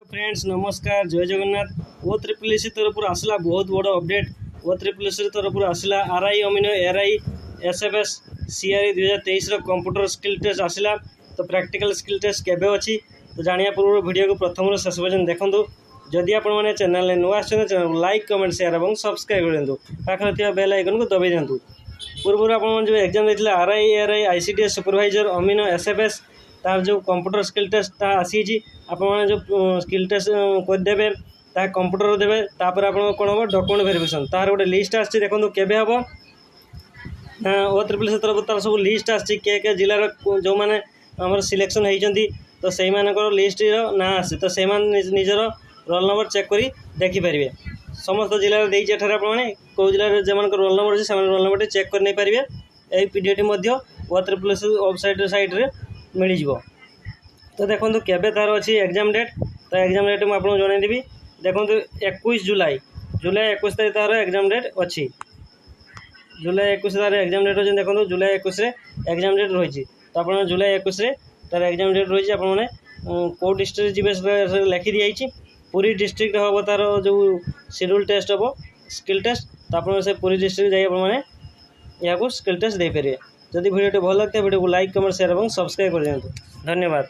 Friends नमस्कार जय जगन्नाथ ओ triple S तरफ आसला बहुत बड़ अपडेट ओ ट्रिपल एस तरफ आसला आरआई अमीनो एआरआई एसएफएस सीआरई 2023 कंप्यूटर स्किल टेस्ट आसला। तो प्रैक्टिकल स्किल टेस्ट केबे अछि तो जानिया पूर्व वीडियो को प्रथम शेष पर्यटन देखंतु। जदि आपण माने चैनल नुआ आछन चैनल लाइक कमेंट शेयर और सब्सक्राइब करंतु पाखरे थिया बेल आइकन को दबाई दियंतु। पूर्व आपण जो एग्जाम देथिला आरआई एआरआई आईसीडीएस सुपरवाइजर अमीनो एसएफएस तार जो कंप्यूटर स्किल टेस्ट ता आसी आपण जो स्किल टेस्ट करदेवे ता कंप्यूटर देवे तापर आपण कोन हो डॉक्यूमेंट वेरिफिकेशन तार गोटे लिस्ट आछि देखंतु केबे हबो ओ ट्रिपल एस तरफ तार सब लिस्ट आछि के जिल्ला जो माने हमर सिलेक्शन हेइचंती तो सेहि मानकर लिस्ट ना आछि तो से मान निजर रोल नंबर चेक करी देखि परिबे। समस्त जिल्ला रे देइछ एठारे आपण माने को जिल्ला रे जेमान रोल नंबर अछि से रोल नंबर चेक कर नै परिबे। एई पीडीएफ मध्ये ओ ट्रिपल एस वेबसाइट साइट रे मिल जिवो। तो देखो केबे तार अच्छी एग्जाम डेट तो एग्जाम डेट मुझे आपको जनईदेवी। देखो 21 जुलाई 21 तारीख तार एग्जाम डेट अच्छी जुलाई 21 तार एग्जाम डेट अच्छे। देखो जुलाई 21 एग्जाम डेट रही तो आप जुलाई 21 तार एग्जाम डेट रही आपने कौ डिस्ट्रिक्ट जी लिखी दी पूरी डिस्ट्रिक्ट हम तार जो शेड्यूल टेस्ट हम स्किल टेस्ट तो आप पूरी डिस्ट्रिक्ट जाइए यहाँ स्किल टेस्ट दे पारे। जदि वीडियो भल लगता है वीडियो को लाइक कमेंट शेयर और सब्सक्राइब कर दिखाँ। धन्यवाद।